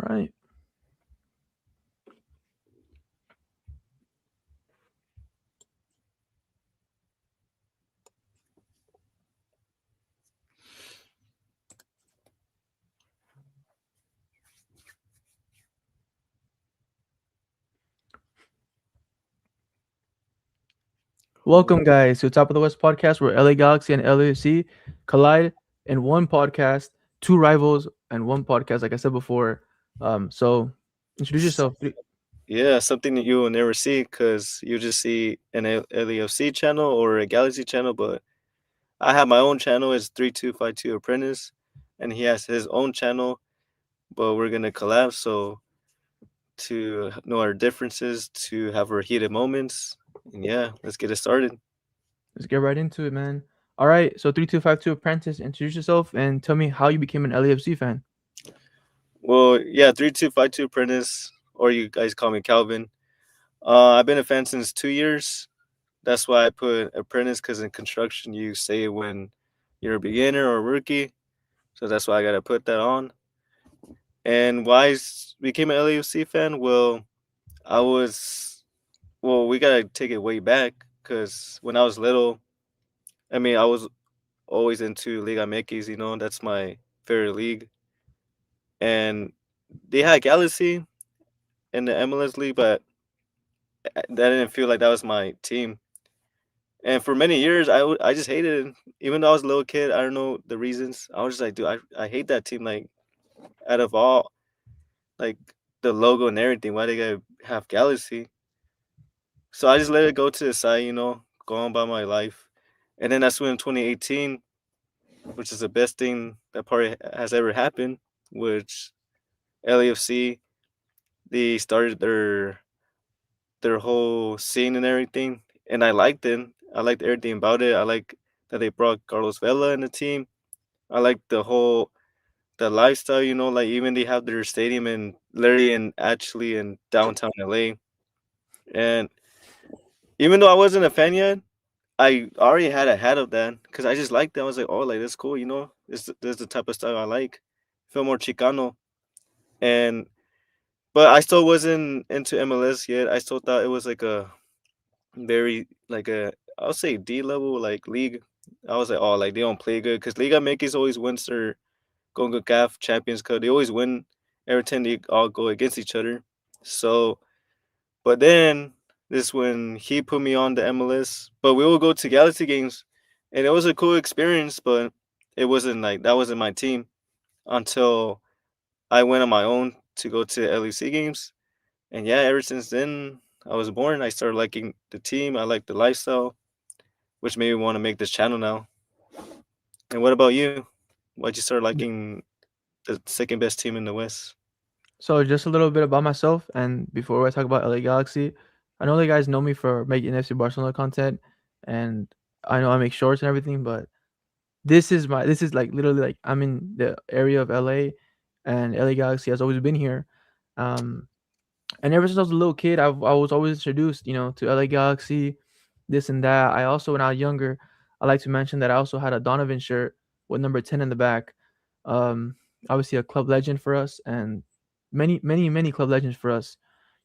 right. Welcome, guys, to Top of the West podcast, where LA Galaxy and LAFC collide in one podcast, two rivals and one podcast. Like I said before, so introduce S- yourself. Yeah, something that you will never see because you just see an LEFC channel or a Galaxy channel. But I have my own channel. It's 3252 Apprentice, and he has his own channel. But we're gonna collab so to know our differences, to have our heated moments, and yeah, let's get it started. Let's get right into it, man. All right, so 3252 Apprentice, introduce yourself and tell me how you became an LAFC fan. Well, yeah, 3252 Apprentice, or you guys call me Calvin. I've been a fan since 2 years. That's why I put apprentice because in construction you say it when you're a beginner or a rookie. So that's why I gotta put that on. And why became an LAFC fan? Well, I was we gotta take it way back because when I was little, I mean I was always into Liga MX. That's my favorite league, and they had Galaxy in the MLS league, but that didn't feel like that was my team. And for many years, I just hated it. Even though I was a little kid, I don't know the reasons. I was just like, dude, I hate that team. Like, out of all, like, the logo and everything, why they gotta have Galaxy? So I just let it go to the side, go on by my life. And then that's when 2018, which is the best thing that probably has ever happened, which LAFC, they started their whole scene and everything. And I liked it. I liked everything about it. I like that they brought Carlos Vela in the team. I like the lifestyle, like even they have their stadium in literally in actually in downtown LA. And even though I wasn't a fan yet, I already had a hat of that because I just liked it. I was like, oh, like that's cool, This is the type of style I like. Feel more Chicano. And but I still wasn't into MLS yet. I still thought it was like a very like a I'll say D level like league. I was like, oh, like they don't play good because Liga MX always wins their CONCACAF Champions Cup. They always win every time they all go against each other. So, but then this when he put me on the MLS. But we will go to Galaxy games, and it was a cool experience. But it wasn't like that wasn't my team until I went on my own to go to LEC games. And yeah, ever since then I was born. I started liking the team. I like the lifestyle, which made me want to make this channel now. And what about you? Why'd you start liking the second best team in the West? So just a little bit about myself, and before I talk about LA Galaxy, I know you guys know me for making FC Barcelona content, and I know I make shorts and everything, but this is like literally like I'm in the area of LA, and LA Galaxy has always been here. Um, and ever since I was a little kid, I was always introduced, to LA Galaxy, this and that. I also, when I was younger, I like to mention that I also had a Donovan shirt with number 10 in the back. Um, Obviously a club legend for us, and many club legends for us,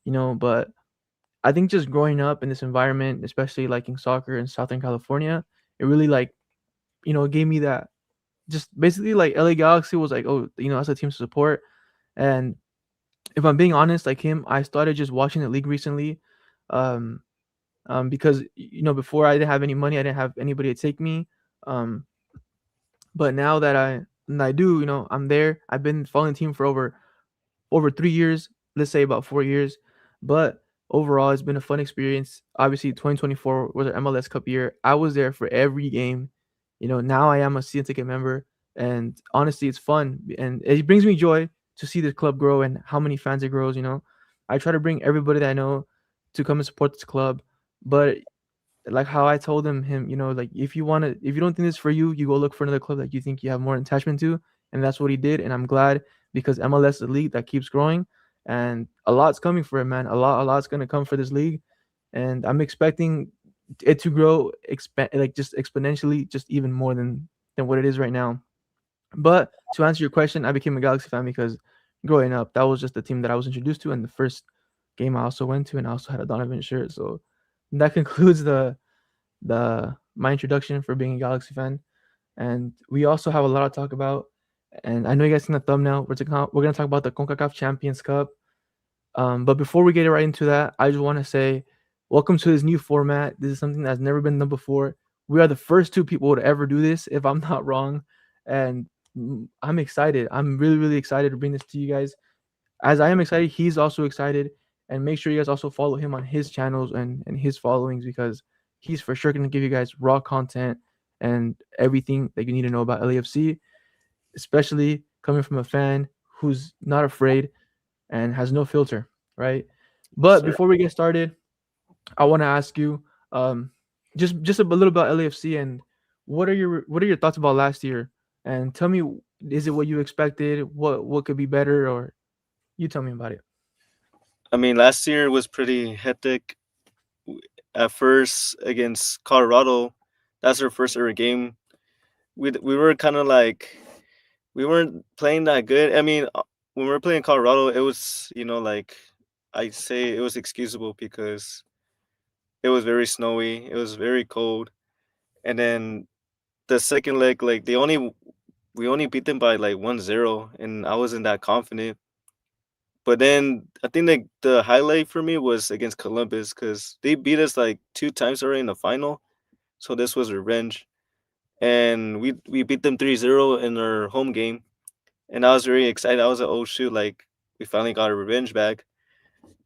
But I think just growing up in this environment, especially like in soccer in Southern California, it really like gave me that, just basically like LA Galaxy was like, oh, that's a team to support. And if I'm being honest, like him, I started just watching the league recently, um, because before I didn't have any money, I didn't have anybody to take me, um, but now that I do, I'm there. I've been following the team for over 3 years, let's say about 4 years, but overall, it's been a fun experience. Obviously, 2024 was our MLS Cup year. I was there for every game. Now I am a season ticket member, and honestly, it's fun and it brings me joy to see the club grow and how many fans it grows. I try to bring everybody that I know to come and support this club, but like how I told him, like if you don't think this is for you, you go look for another club that you think you have more attachment to, and that's what he did, and I'm glad because MLS is a league that keeps growing, and a lot's coming for it, man. A lot's gonna come for this league, and I'm expecting it to grow, like just exponentially, just even more than what it is right now. But to answer your question, I became a Galaxy fan because growing up, that was just the team that I was introduced to, and the first game I also went to, and I also had a Donovan shirt. So that concludes the my introduction for being a Galaxy fan. And we also have a lot to talk about. And I know you guys seen the thumbnail. We're gonna talk about the CONCACAF Champions Cup. But before we get right into that, I just want to say, welcome to this new format. This is something that's never been done before. We are the first two people to ever do this, if I'm not wrong. And I'm excited. I'm really, really excited to bring this to you guys. As I am excited, he's also excited. And make sure you guys also follow him on his channels and his followings, because he's for sure going to give you guys raw content and everything that you need to know about LAFC, especially coming from a fan who's not afraid and has no filter, right? Yes, But sir. before we get started, I want to ask you, um, just a little about LAFC, and what are your thoughts about last year? And tell me, is it what you expected? What could be better? Or you tell me about it. I mean, last year was pretty hectic. At first against Colorado, that's our first ever game. We were kind of like we weren't playing that good. I mean, when we were playing Colorado, it was like I say it was excusable because it was very snowy, it was very cold, and then the second leg, like we only beat them by like 1-0, and I wasn't that confident. But then I think the highlight for me was against Columbus because they beat us like two times already in the final. So this was revenge. And we beat them 3-0 in our home game. And I was very excited. I was like, oh shoot, like we finally got our revenge back.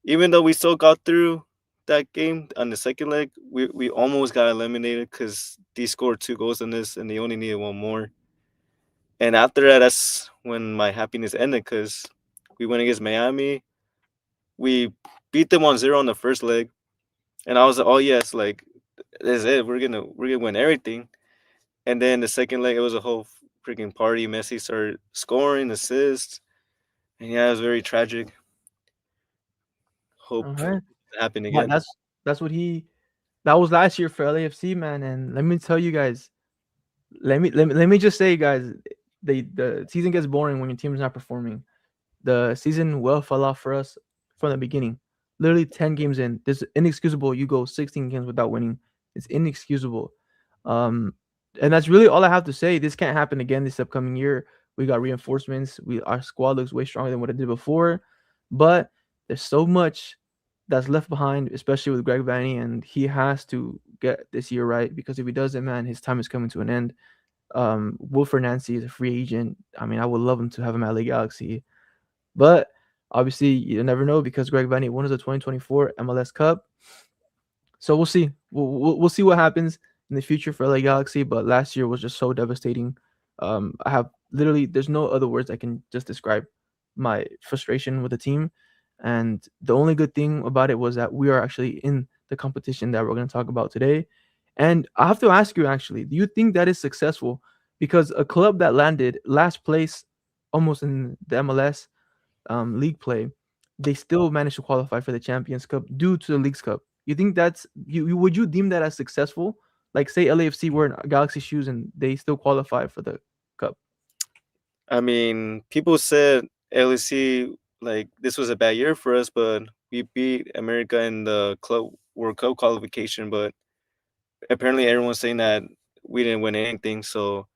Even though we still got through that game on the second leg, we almost got eliminated because they scored two goals in this and they only needed one more. And after that, that's when my happiness ended because we went against Miami. We beat them 1-0 on the first leg, and I was like, "Oh yes, like this is it. We're gonna win everything." And then the second leg, it was a whole freaking party. Messi started scoring, assists, and yeah, it was very tragic. All Hope right. it happen Yeah, again. that's what he that was last year for LAFC, man. And let me tell you guys, let me just say, guys, the season gets boring when your team is not performing. The season well fell off for us from the beginning. Literally 10 games in. This is inexcusable. You go 16 games without winning. It's inexcusable. Um, and that's really all I have to say. This can't happen again this upcoming year. We got reinforcements. Our squad looks way stronger than what it did before. But there's so much that's left behind, especially with Greg Vanny, and he has to get this year right, because if he doesn't, man, his time is coming to an end. Wilfred Nancy is a free agent. I mean, I would love him to have him at Lake Galaxy, but obviously, you never know, because Greg Vanny won the 2024 MLS Cup. So we'll see. We'll see what happens in the future for LA Galaxy. But last year was just so devastating. I have literally, there's no other words I can just describe my frustration with the team. And the only good thing about it was that we are actually in the competition that we're going to talk about today. And I have to ask you, actually, do you think that is successful? Because a club that landed last place almost in the MLS league play, they still managed to qualify for the Champions Cup due to the Leagues Cup. You think that's would you deem that as successful? Like, say LAFC were in Galaxy shoes and they still qualify for the cup. I mean, people said LEC like this was a bad year for us, but we beat America in the Club World Cup qualification. But apparently, everyone's saying that we didn't win anything. So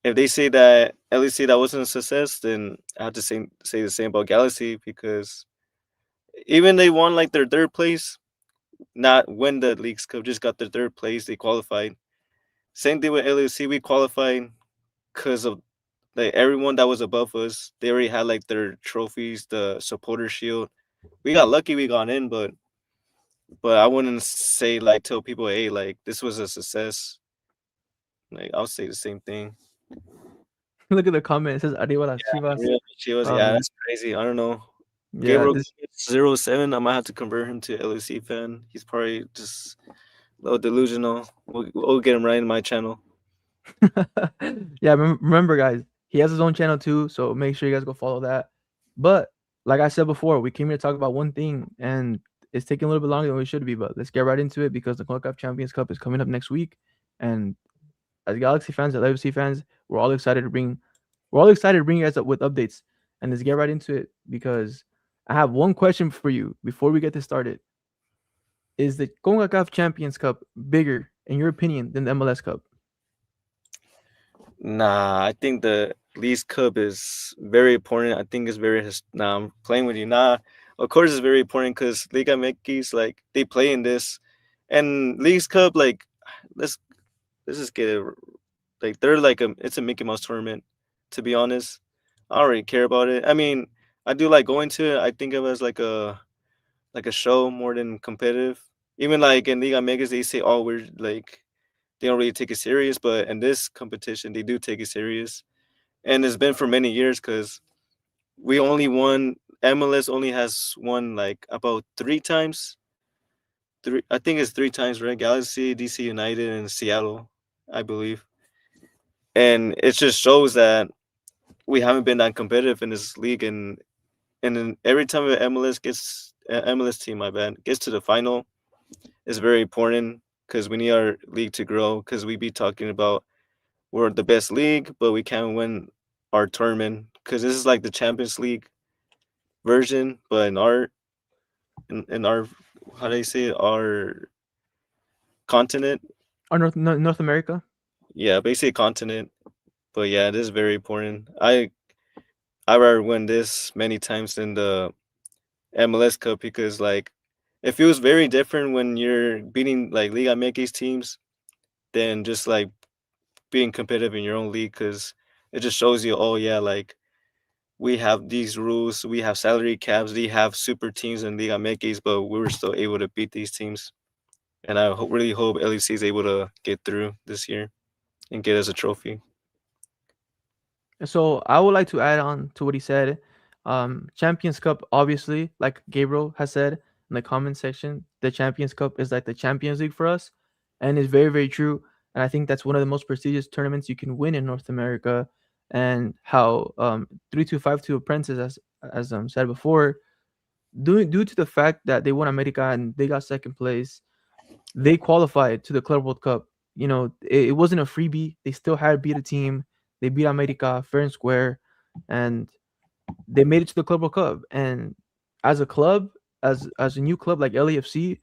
if they say that LEC that wasn't a success, then I have to say the same about Galaxy because even they won like their third place, not win the Leagues Cup, just got their third place. They qualified. Same thing with LEC. We qualified because of like everyone that was above us. They already had like their trophies, the supporter shield. We got lucky we got in, but I wouldn't say like tell people, hey, like this was a success. Like I'll say the same thing. Look at the comment. It says Arriba las Chivas. Yeah, she was. Yeah, Um, that's crazy. I don't know. yeah, Gabriel this 07. I might have to convert him to LEC fan. He's probably just a little delusional. We'll get him right in my channel. yeah, remember, guys, he has his own channel too, so make sure you guys go follow that. But like I said before, we came here to talk about one thing, and it's taking a little bit longer than we should be. But let's get right into it, because the CONCACAF Champions Cup is coming up next week, and as Galaxy fans, as LFC fans, we're all excited to bring you guys up with updates. and let's get right into it because I have one question for you before we get this started. Is the CONCACAF Champions Cup bigger, in your opinion, than the MLS Cup? Nah, I think the Leagues Cup is very important. I think it's very. Nah, I'm playing with you. Nah, of course it's very important because Liga MX like they play in this, and Leagues Cup like let's let's just get it like they're like it's a Mickey Mouse tournament. To be honest, I don't really care about it. I mean, I do like going to it. I think of it as like a show more than competitive. Even like in Liga MX, they say, "Oh, we're like." They don't really take it serious, but in this competition, they do take it serious, and it's been for many years because we only won. MLS only has won like about 3 times. Three, I think it's 3 times, right? Galaxy, DC United, and Seattle, I believe. And it just shows that we haven't been that competitive in this league, and then every time an MLS gets MLS team, my bad, gets to the final, it's very important because we need our league to grow because we be talking about we're the best league, but we can't win our tournament because this is like the Champions League version, but in our how do you say it, our continent, Or North America? yeah, basically continent. But yeah, it is very important. I rather win this many times than the MLS Cup because like it feels very different when you're beating like Liga MX teams than just like being competitive in your own league because it just shows you, oh yeah, like we have these rules, we have salary caps, we have super teams in Liga MX, but we were still able to beat these teams. And I really hope LEC is able to get through this year and get us a trophy. So I would like to add on to what he said. Champions Cup, obviously, like Gabriel has said in the comment section, the Champions Cup is like the Champions League for us, and it's very, very true. And I think that's one of the most prestigious tournaments you can win in North America. And how 3252 Apprentice, as said before, due to the fact that they won America and they got second place, they qualified to the Club World Cup. It wasn't a freebie. They still had to beat a team. They beat America fair and square, and they made it to the Club World Cup. And as a club, as a new club like LAFC,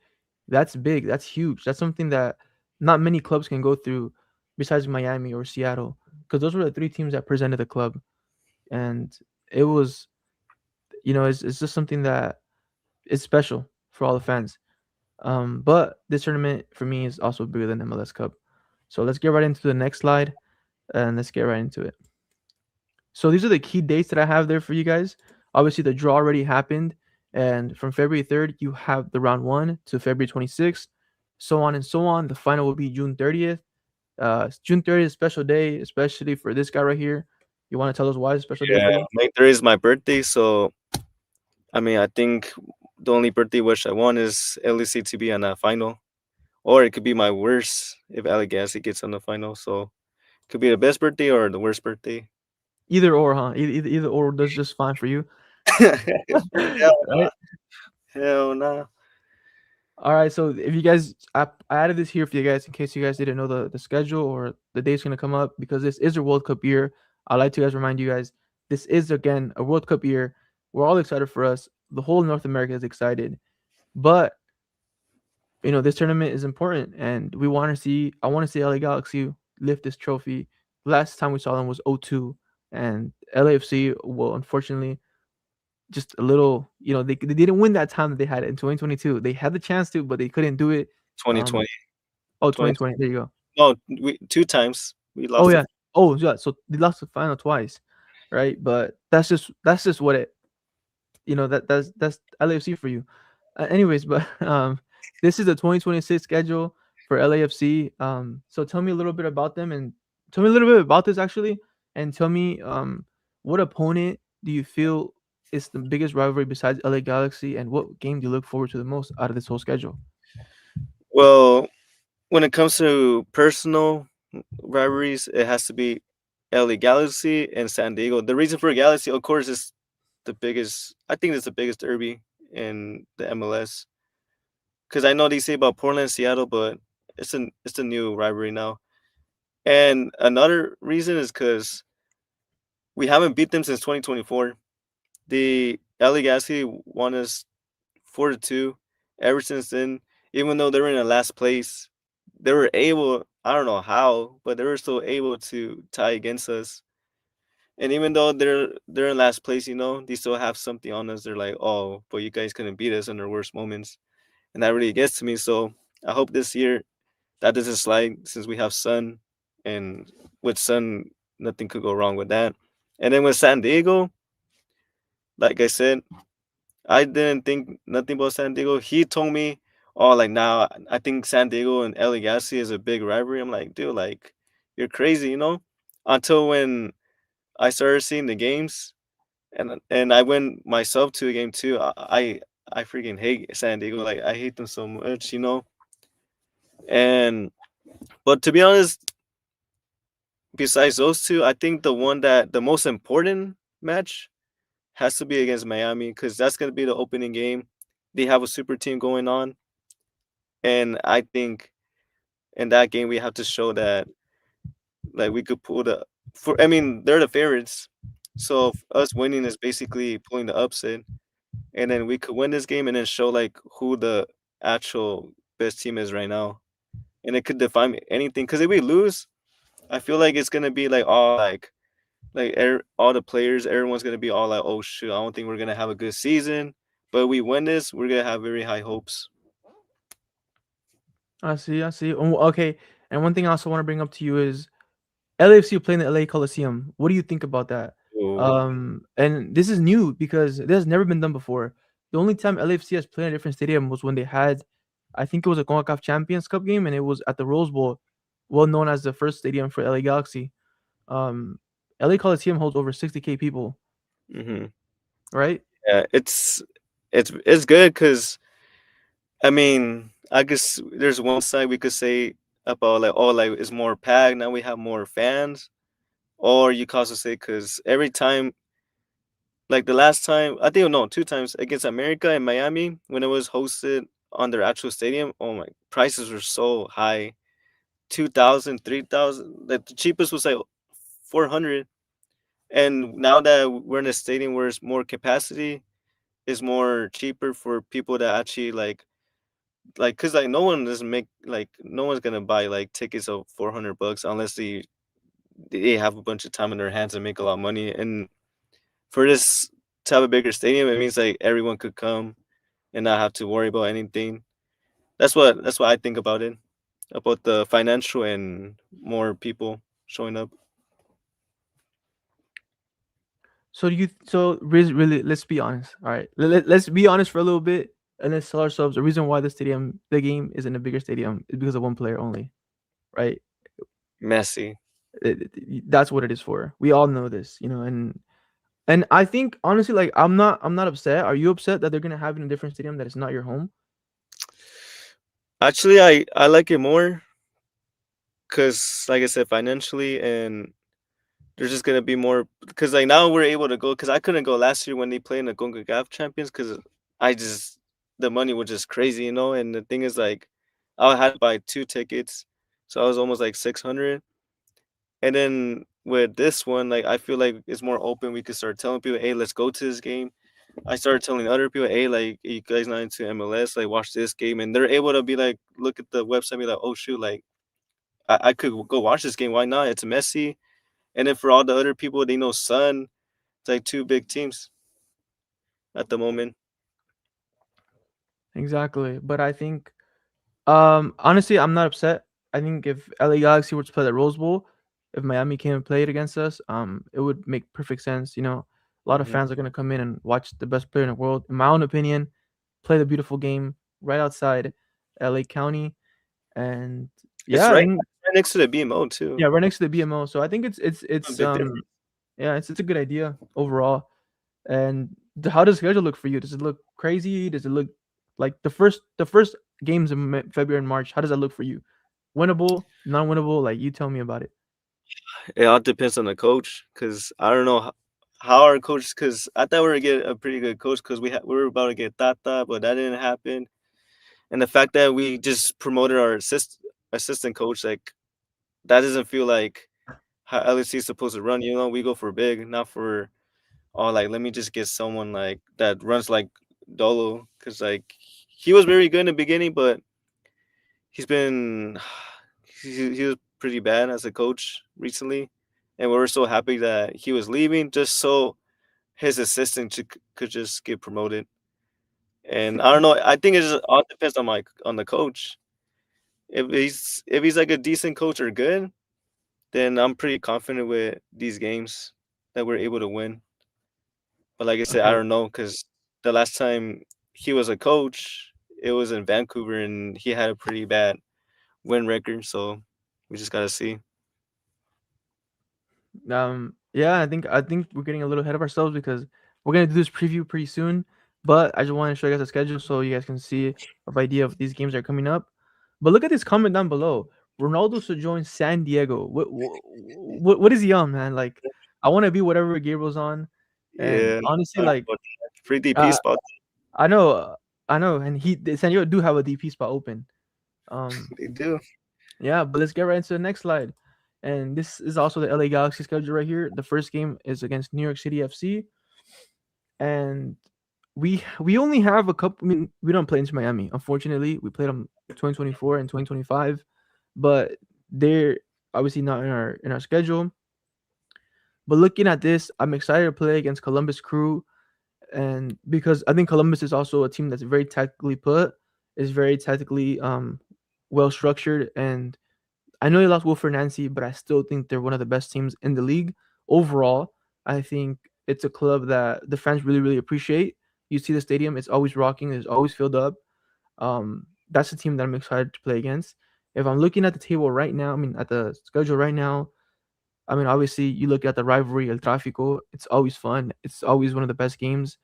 that's big. That's huge. That's something that not many clubs can go through, besides Miami or Seattle, because those were the three teams that presented the club, and it was, it's just something that is special for all the fans. But this tournament for me is also bigger than MLS Cup. So let's get right into the next slide and let's get right into it. So these are the key dates that I have there for you guys. Obviously, the draw already happened, and from February 3rd, you have the round one to February 26th, so on and so on. The final will be June 30th. June 30th is a special day, especially for this guy right here. You want to tell us why it's a special day Yeah, for you? May 3rd is my birthday, so I mean, I think the only birthday wish I want is LEC to be on a final, or it could be my worst if Allegacy gets on the final. So it could be the best birthday or the worst birthday. Either or, huh? Either or does just fine for you, Hell nah. right? Hell nah. All right, so if you guys, I added this here for you guys in case you guys didn't know the schedule or the date's gonna come up because this is a World Cup year. I'd like to guys remind you guys this is again a World Cup year. We're all excited for us. The whole North America is excited, but this tournament is important, and we want to see. I want to see LA Galaxy lift this trophy. Last time we saw them was 02, and LAFC, well, unfortunately, just a little, they didn't win that time that they had it in 2022. They had the chance to, but they couldn't do it. Um, 2020. oh, 20. 2020. There you go. No, we 2 times. We Oh lost it. yeah. Oh yeah. So they lost the final twice, right? But that's just what it. That's LAFC for you. Anyways, but this is the 2026 schedule for LAFC. So tell me a little bit about them and tell me a little bit about this actually, and tell me what opponent do you feel is the biggest rivalry besides LA Galaxy, and what game do you look forward to the most out of this whole schedule? Well, when it comes to personal rivalries, it has to be LA Galaxy and San Diego. The reason for Galaxy, of course, is the biggest. I think it's the biggest derby in the MLS. Because I know they say about Portland, and Seattle, but it's a new rivalry now. And another reason is because we haven't beat them since 2024. The LA Galaxy won us 4-2. Ever since then, even though they were in the last place, they were able. I don't know how, but they were still able to tie against us. And even though they're in last place, they still have something on us. They're like, oh, but you guys couldn't beat us in our worst moments, and that really gets to me. So I hope this year that doesn't slide since we have Sun, and with Sun, nothing could go wrong with that. And then with San Diego, like I said, I didn't think nothing about San Diego. He told me, oh, like now I think San Diego and LA Galaxy is a big rivalry. I'm like, dude, like you're crazy. Until when I started seeing the games, and I went myself to a game too. I freaking hate San Diego. Like I hate them so much. And but to be honest, besides those two, I think the most important match has to be against Miami because that's gonna be the opening game. They have a super team going on, and I think in that game we have to show that like we could pull the for. I mean, they're the favorites, so us winning is basically pulling the upset, and then we could win this game and then show like who the actual best team is right now, and it could define anything. Because if we lose, I feel like it's gonna be like all all the players, everyone's gonna be all like, oh shoot, I don't think we're gonna have a good season. But we win this, we're gonna have very high hopes. I see, I see. Okay, and one thing I also want to bring up to you is LAFC playing the LA Coliseum. What do you think about that? So And this is new because it has never been done before. The only time LAFC has played in a different stadium was when they had, I think it was a CONCACAF Champions Cup game, and it was at the Rose Bowl, well known as the first stadium for LA Galaxy. Um, LA Coliseum holds over 60K people, hmm right? yeah, it's good because I mean, I guess there's one side we could say about like, oh, like it's more packed now, we have more fans, or you could also say because every time, like the last time, I think no, two times against America in Miami when it was hosted on their actual stadium. Oh my, prices were so high, 2,000, 3,000. Like the cheapest was like 400. And now that we're in a stadium where it's more capacity, it's more cheaper for people that actually cause like no one's gonna buy like tickets of $400 unless they have a bunch of time in their hands and make a lot of money. And for this to have a bigger stadium, it means like everyone could come and not have to worry about anything. That's what I think about the financial and more people showing up. So really, let's be honest. All right, let's be honest for a little bit, and let's tell ourselves the reason why the game is in a bigger stadium is because of one player only, right? Messy. That's what it is for. We all know this, and I think honestly, like I'm not upset. Are you upset that they're gonna have it in a different stadium that is not your home? Actually, I like it more because, like I said, financially, and there's just gonna be more because like now we're able to go because I couldn't go last year when they played in the CONCACAF Champions because I just the money was just crazy. And the thing is like I had to buy two tickets, so I was almost like 600. And then with this one, like I feel like it's more open. We could start telling people, hey, let's go to this game. I started telling other people, hey, like you guys not into MLS, like watch this game, and they're able to be like, look at the website, and be like, oh shoot, like I could go watch this game. Why not? It's messy. And then for all the other people, they know Sun. It's like two big teams at the moment. Exactly, but I think honestly, I'm not upset. I think if LA Galaxy were to play the Rose Bowl, if Miami came and played against us, it would make perfect sense. A lot of hmm fans are gonna come in and watch the best player in the world. In my own opinion, play the beautiful game right outside LA County, and It's yeah, I think right next to the BMO too. yeah, right next to the BMO. So I think it's A it's big difference. yeah, it's a good idea overall. And how does the schedule look for you? Does it look crazy? Does it look like the first games in February and March? How does that look for you? Winnable, non-winnable? Like you tell me about it. It all depends on the coach because I don't know how our coach. Because I thought we were gonna get a pretty good coach because we were about to get Tata, but that didn't happen. And the fact that we just promoted our assistant coach, like that doesn't feel like how LSC is supposed to run. We go for big, not for oh, like let me just get someone like that runs like Dolo, because like he was very good in the beginning, but he's been he was pretty bad as a coach recently, and we were so happy that he was leaving just so his assistant could just get promoted. And I don't know. I think it just all depends on on the coach. If he's like a decent coach or good, then I'm pretty confident with these games that we're able to win. But like I said, I Okay. don't know because the last time he was a coach, it was in Vancouver, and he had a pretty bad win record. So we just gotta see. Yeah, I think we're getting a little ahead of ourselves because we're gonna do this preview pretty soon. But I just want to show you guys the schedule so you guys can see a idea of these games that are coming up. But look at this comment down below. Ronaldo should join San Diego. What is he on, man? Like, I want to be whatever Gabriel's on, and Yeah, honestly, I don't like, know, pretty DP uh, spot. I know, I know, and San Diego do have a DP spot open. Um, They do. yeah, but let's get right into the next slide. And this is also the LA Galaxy schedule right here. The first game is against New York City FC, and we only have a couple. I mean, we don't play into Miami. Unfortunately, we played them 2024 and 2025, but they're obviously not in our schedule. But looking at this, I'm excited to play against Columbus Crew, and because I think Columbus is also a team that's very tactically put, is very tactically well structured, and I know they lost Wilfred Nancy, but I still think they're one of the best teams in the league overall. I think it's a club that the fans really, really appreciate. You see the stadium; it's always rocking, it's always filled up. That's a team that I'm excited to play against. If I'm looking at the table right now, I mean at the schedule right now, I mean obviously you look at the rivalry El Tráfico. It's always fun. It's always one of the best games.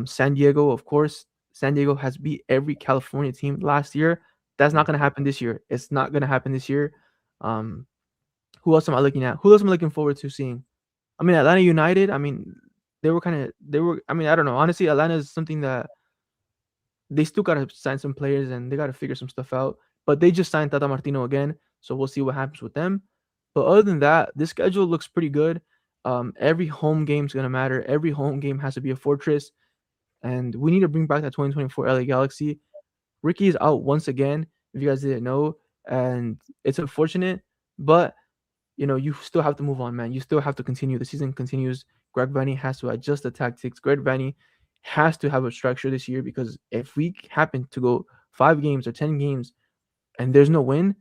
San Diego, of course. San Diego has beat every California team last year. That's not going to happen this year. It's not going to happen this year. Um, who else am I looking at? Who else am I looking forward to seeing? I mean, Atlanta United. I mean, they were. I mean, I don't know. Honestly, Atlanta is something that they still got to sign some players and they got to figure some stuff out. But they just signed Tata Martino again, so we'll see what happens with them. But other than that, this schedule looks pretty good. Every home game's gonna matter. Every home game has to be a fortress, and we need to bring back that 2024 LA Galaxy. Ricky is out once again, if you guys didn't know, and it's unfortunate, but you still have to move on, man. You still have to continue. The season continues. Greg Vanny has to adjust the tactics. Greg Vanny has to have a structure this year because if we happen to go 5 games or 10 games and there's no win,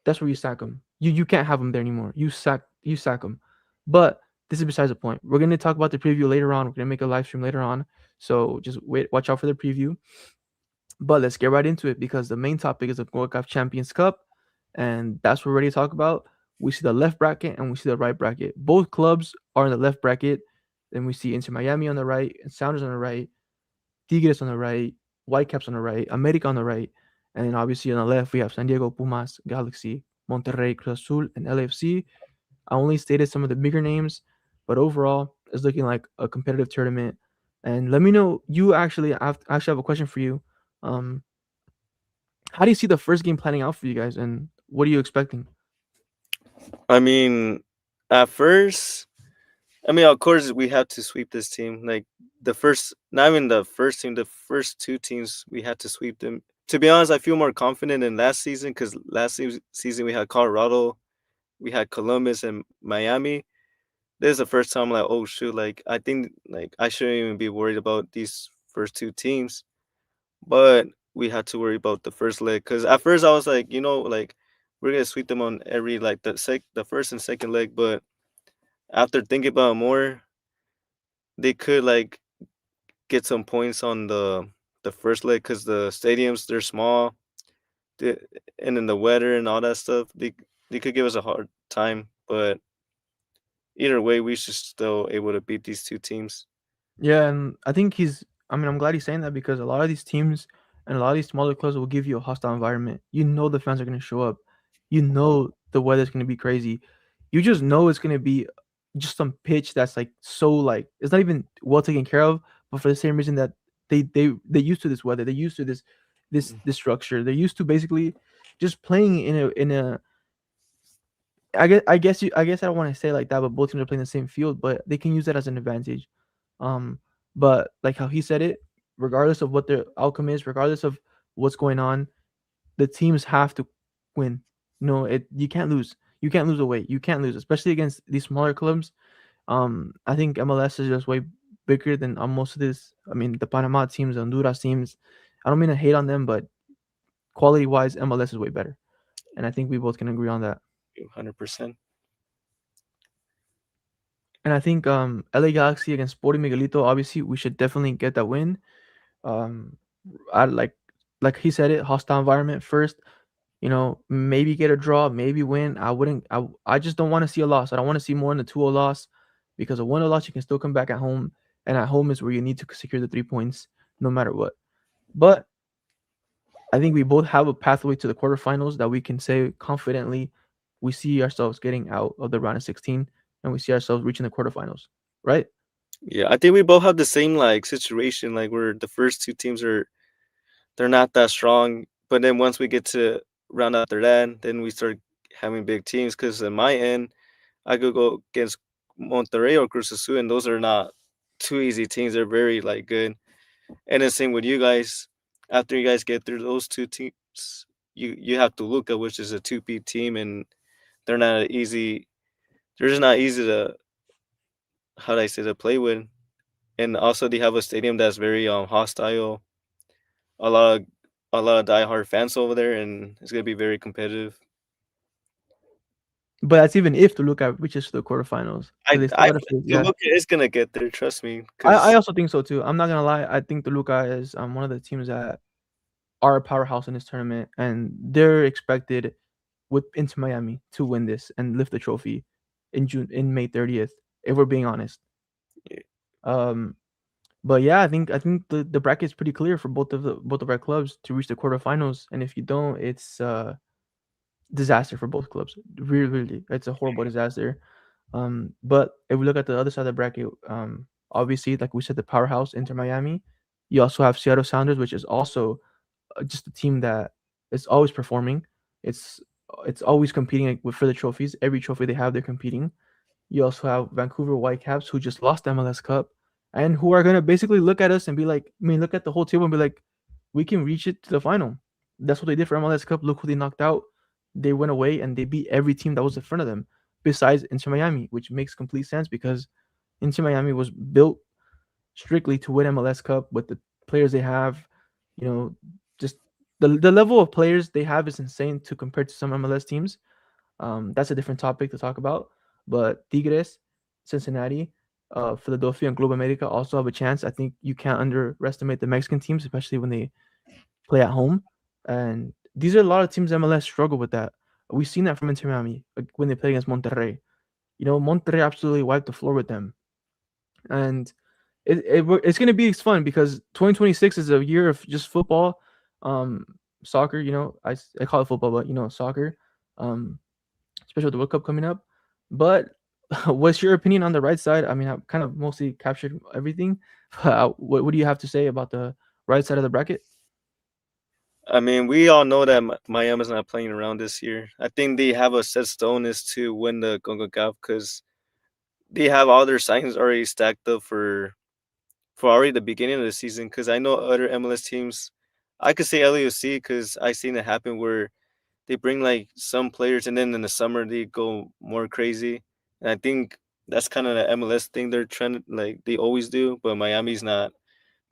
that's where you sack him. You can't have him there anymore. You sack him. But this is besides the point. We're gonna talk about the preview later on. We're gonna make a live stream later on. So just wait, watch out for the preview. But let's get right into it because the main topic is the CONCACAF Champions Cup, and that's what we're ready to talk about. We see the left bracket and we see the right bracket. Both clubs are in the left bracket. Then we see Inter Miami on the right and Sounders on the right, Tigres on the right, Whitecaps on the right, America on the right, and then obviously on the left we have San Diego, Pumas, Galaxy, Monterrey, Cruz Azul, and LAFC. I only stated some of the bigger names, but overall it's looking like a competitive tournament. And let me know. You actually, I actually have a question for you. Um, how do you see the first game planning out for you guys, and what are you expecting? I mean, at first, I mean, of course, we have to sweep this team. Like the first, not even the first team, the first two teams, we had to sweep them. To be honest, I feel more confident in last season because season we had Colorado, we had Columbus and Miami. This is the first time like, oh shoot, like I think like I shouldn't even be worried about these first two teams, but we had to worry about the first leg because at first I was like, like we're gonna sweep them on every like the first and second leg, but after thinking about it more, they could like get some points on the first leg because the stadiums they're small, the and then the weather and all that stuff. They could give us a hard time, but either way, we should still able to beat these two teams. Yeah, and I think he's. I mean, I'm glad he's saying that because a lot of these teams and a lot of these smaller clubs will give you a hostile environment. You know the fans are going to show up. You know the weather's going to be crazy. You just know it's going to be just some pitch that's like so like it's not even well taken care of, but for the same reason that they used to this weather, they used to this structure. They're used to basically just playing in a. I guess I don't want to say it like that, but both teams are playing the same field, but they can use that as an advantage. Um, but like how he said it, regardless of what the outcome is, regardless of what's going on, the teams have to win. No, it you can't lose. You can't lose away. You can't lose, especially against these smaller clubs. I think MLS is just way bigger than most of this. I mean, the Panama teams, the Honduras teams. I don't mean to hate on them, but quality wise, MLS is way better, and I think we both can agree on that. 100%. And I think LA Galaxy against Sporting Miguelito, obviously we should definitely get that win. Um, I like he said it, hostile environment first. Maybe get a draw, maybe win. I wouldn't. I just don't want to see a loss. I don't want to see more than a 2-0 loss because a 1-0 loss you can still come back at home, and at home is where you need to secure the 3 points no matter what. But I think we both have a pathway to the quarterfinals that we can say confidently we see ourselves getting out of the round of 16 and we see ourselves reaching the quarterfinals, right? Yeah, I think we both have the same like situation. Like where the first two teams are they're not that strong, but then once we get to round after that, then we start having big teams. Because in my end, I could go against Monterrey or Cruz Azul, and those are not two easy teams. They're very like good. And the same with you guys. After you guys get through those two teams, you have to look at which is a two-peat team, and they're not easy. They're just not easy to how do I say to play with. And also they have a stadium that's very hostile. A lot of diehard fans over there, and it's gonna be very competitive. But that's even if to look at reaches to the quarterfinals because they still I got to face. the Yeah, look is gonna get there. Trust me, I because also think so too. I'm not gonna lie. I think Toluca is one of the teams that are a powerhouse in this tournament, and they're expected with into Miami to win this and lift the trophy in May 30th. If we're being honest, um, but yeah, I think the bracket is pretty clear for both of our clubs to reach the quarterfinals, and if you don't, it's disaster for both clubs. Really, really, it's a horrible disaster. But if we look at the other side of the bracket, obviously, like we said, the powerhouse Inter Miami. You also have Seattle Sounders, which is also just a team that is always performing. It's it's always competing for the trophies. Every trophy they have, they're competing. You also have Vancouver Whitecaps, who just lost the MLS Cup, and who are gonna basically look at us and be like, I mean, look at the whole table and be like, we can reach it to the final. That's what they did for MLS Cup. Look who they knocked out. They went away and they beat every team that was in front of them, besides Inter Miami, which makes complete sense because Inter Miami was built strictly to win MLS Cup with the players they have. You know, just the level of players they have is insane to compare to some MLS teams. That's a different topic to talk about. But Tigres, Cincinnati, Philadelphia, and Globe America also have a chance. I think you can't underestimate the Mexican teams, especially when they play at home. And these are a lot of teams MLS struggle with that. We've seen that from Inter Miami like when they play against Monterrey. Monterrey absolutely wiped the floor with them. And it's going to be fun because 2026 is a year of just football, um, soccer. I call it football, but soccer. Um, Especially with the World Cup coming up. But what's your opinion on the right side? I mean, I've kind of mostly captured everything. What do you have to say about the right side of the bracket? I mean we all know that Miami's not playing around this year. I think they have a set stone is to win the CONCACAF because they have all their signs already stacked up for already the beginning of the season. Because I know other MLS teams, I could say LAFC because I seen it happen where they bring like some players and then in the summer they go more crazy. And I think that's kind of the MLS thing they're trying to like they always do, but Miami's not.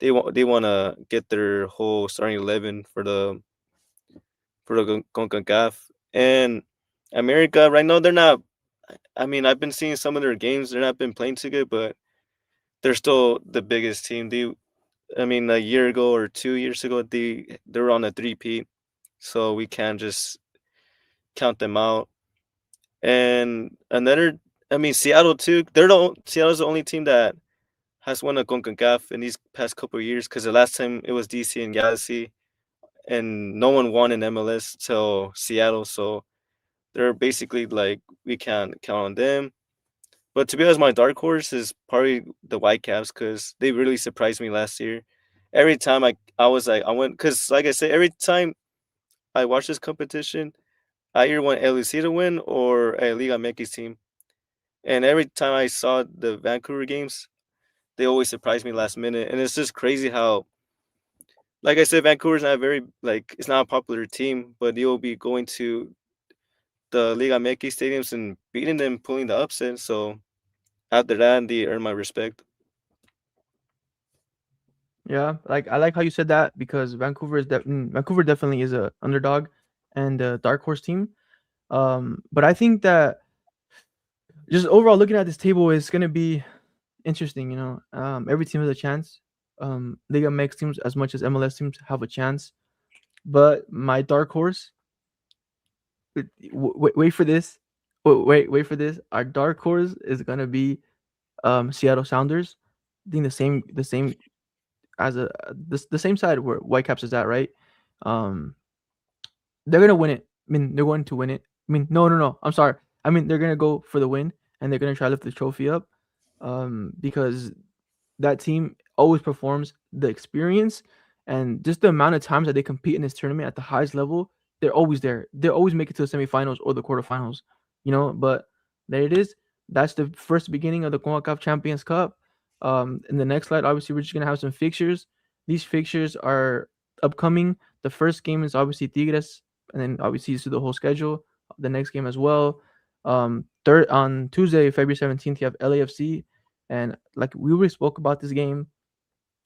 They want to get their whole starting 11 for the CONCACAF and America right now they're not. I mean I've been seeing some of their games. They're not been playing too good, but they're still the biggest team. I mean a year ago or 2 years ago they were on a three-peat, so we can't just count them out. And another, I mean, Seattle too. Seattle's the only team that has won a CONCACAF in these past couple of years. Because the last time it was DC and Galaxy, and no one won in MLS till Seattle. So they're basically like we can't count on them. But to be honest, my dark horse is probably the Whitecaps because they really surprised me last year. Every time I was like I went because like I said, every time I watch this competition, I either want LEC to win or a Liga MX team. And every time I saw the Vancouver games, they always surprise me last minute, and it's just crazy how, like I said, Vancouver's not very like it's not a popular team, but you'll be going to the Liga MX stadiums and beating them, pulling the upset. So after that, they earn my respect. Yeah, like I like how you said that because Vancouver definitely is a underdog and a dark horse team. But I think that just overall looking at this table is gonna be interesting. Every team has a chance. Liga MX teams as much as MLS teams have a chance. But my dark horse, wait for this, wait for this. Our dark horse is gonna be Seattle Sounders. I think the same as the same side where Whitecaps is at, right? Um, they're gonna win it. I mean, they're going to win it. I mean, no, no, no. I'm sorry. I mean, they're gonna go for the win and they're gonna try to lift the trophy up. Because that team always performs. The experience and just the amount of times that they compete in this tournament at the highest level, they're always there. They always make it to the semifinals or the quarterfinals. But there it is. That's the first beginning of the CONCACAF Champions Cup. In the next slide, obviously, we're just gonna have some fixtures. These fixtures are upcoming. The first game is obviously Tigres, and then obviously you see the whole schedule. The next game as well. Third on Tuesday, February 17th, you have LAFC, and like we already spoke about this game.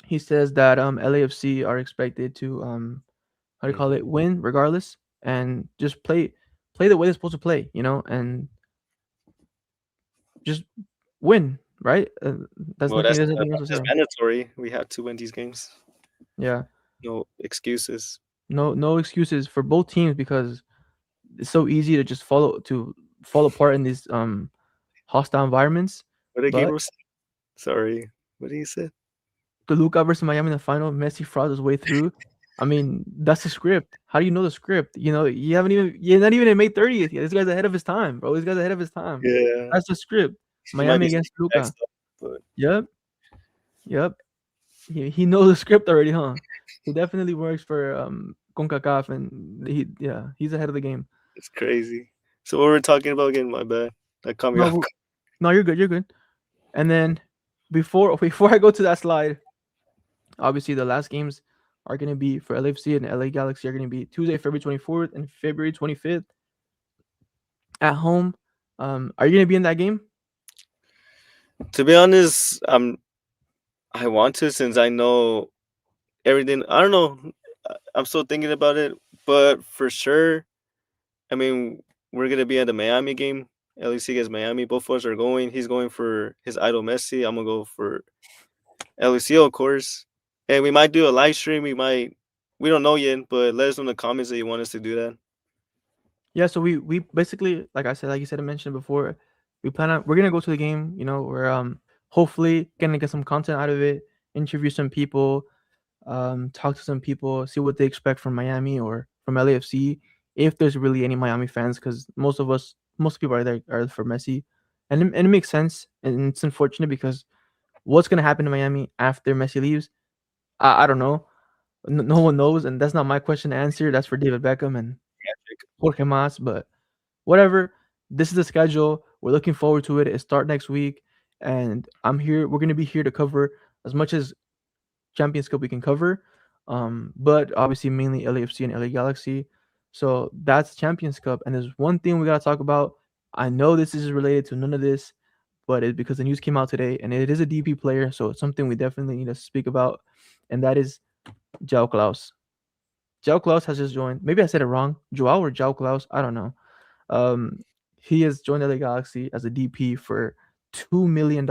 He says that LAFC are expected to how do you call Hmm. it, win regardless, and just play the way they're supposed to play, and just win, right? That's Well, nothing. that's There's nothing else to that's say. mandatory. We have to win these games. Yeah, No excuses. no excuses for both teams because it's so easy to just fall apart in these hostile environments. What did But Gabriel say? Sorry. What did he say? Toluca versus Miami in the final, Messi frauds his way through. I mean, that's the script. How do you know the script? You're not even in May 30th yet. This guy's ahead of his time, bro. This guy's ahead of his time. Yeah, That's the script. he might Miami be against sneaking back Toluca. stuff, but Yep, yep. He knows the script already, huh? He definitely works for CONCACAF, and he's ahead of the game. it's crazy. So what we're talking about again? My bad. That caught me No, off guard. no, you're good. You're good. And then before I go to that slide, obviously, the last games are going to be for LAFC and LA Galaxy are going to be Tuesday, February 24th and February 25th at home. Are you going to be in that game? To be honest, I want to since I know everything. I don't know. I'm still thinking about it, but for sure, I mean, we're gonna be at the Miami game. LEC against Miami. Both of us are going. He's going for his idol Messi. I'm gonna go for LEC, of course. And we might do a live stream. We don't know yet, but let us know in the comments that you want us to do that. Yeah. So we basically, like you said, I mentioned before, we're gonna go to the game. We're hopefully gonna get some content out of it, interview some people, talk to some people, see what they expect from Miami or from LAFC, if there's really any Miami fans, because most people are there are for Messi, and it makes sense, and it's unfortunate because what's gonna happen to Miami after Messi leaves, I don't know. No one knows, and that's not my question to answer. That's for David Beckham and Jorge Mas, but whatever. This is the schedule. We're looking forward to it. It start next week, and I'm here. We're gonna be here to cover as much as Champions Cup we can cover. But obviously mainly LAFC and LA Galaxy. So that's Champions Cup. And there's one thing we gotta talk about. I know this is related to none of this, but it's because the news came out today and it is a DP player, so it's something we definitely need to speak about, and that is Joao Klaus. Joao Klaus has just joined. Maybe I said it wrong. Joao or Joao Klaus? I don't know. Um, he has joined LA Galaxy as a DP for $2 million,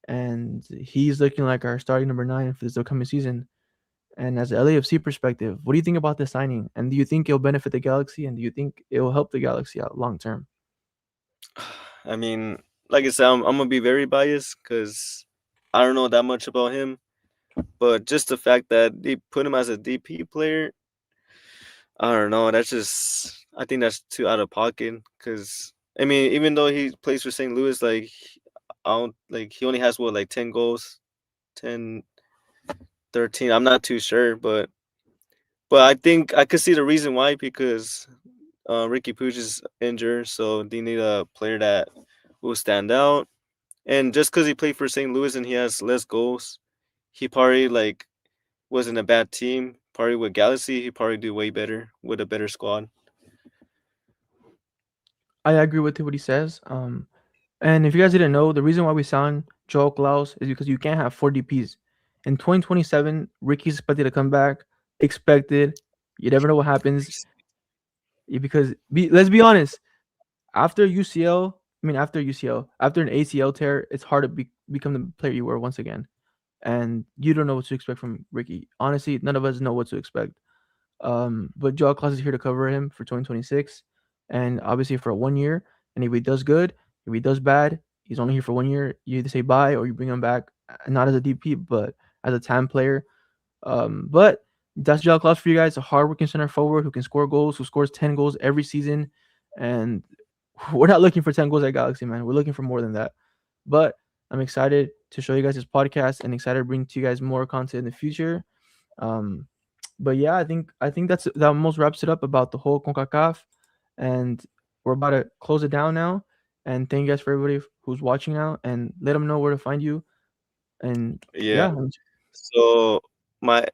and he's looking like our starting number 9 for this upcoming season. And as an LAFC perspective, what do you think about this signing? And do you think it'll benefit the Galaxy? And do you think it will help the Galaxy out long term? I mean, like I said, I'm gonna be very biased because I don't know that much about him. But just the fact that they put him as a DP player, I don't know. That's just I think that's too out of pocket. Because I mean, even though he plays for St. Louis, like I don't like he only has what like 10 goals, 10, 13. I'm not too sure, but I think I could see the reason why because Ricky Puig is injured, so they need a player that will stand out. And just because he played for St. Louis and he has less goals, he probably like wasn't a bad team. Probably with Galaxy, he probably do way better with a better squad. I agree with what he says. And if you guys didn't know, the reason why we signed Joel Klaus is because you can't have four DPs. In 2027, Ricky's expected to come back. Expected. You never know what happens. Because let's be honest, after UCL, after UCL, after an ACL tear, it's hard to become the player you were once again. And you don't know what to expect from Ricky. Honestly, none of us know what to expect. But Joel Klaus is here to cover him for 2026, and obviously for 1 year. And if he does good, if he does bad, he's only here for 1 year. You either say bye or you bring him back, not as a DP, but as a time player. But that's Joel Klaus for you guys, a hardworking center forward who can score goals, who scores 10 goals every season. And we're not looking for 10 goals at Galaxy, man. We're looking for more than that. But I'm excited to show you guys this podcast and excited to bring to you guys more content in the future. Um, but yeah, I think that almost wraps it up about the whole CONCACAF, and we're about to close it down now. And thank you guys for everybody who's watching now, and let them know where to find you. And Yeah. yeah, So my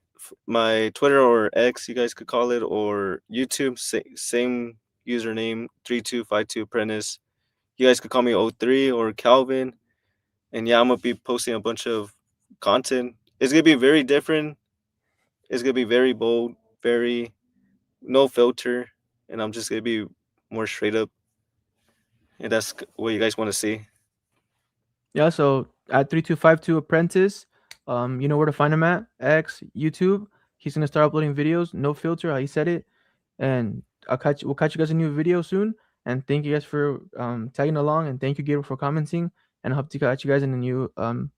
my Twitter or X, you guys could call it, or YouTube, same username 3252 Apprentice. You guys could call me O3 or Calvin. And yeah, I'm gonna be posting a bunch of content. It's gonna be very different. It's gonna be very bold, very no filter, and I'm just gonna be more straight up. And that's what you guys want to see. yeah. So at 3252 Apprentice, you know where to find him at X, YouTube. He's gonna start uploading videos, no filter, how he said it. And we'll catch you guys a new video soon. And thank you guys for tagging along, and thank you Gabriel for commenting. And I hope to catch you guys in the new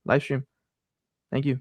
live stream. Thank you.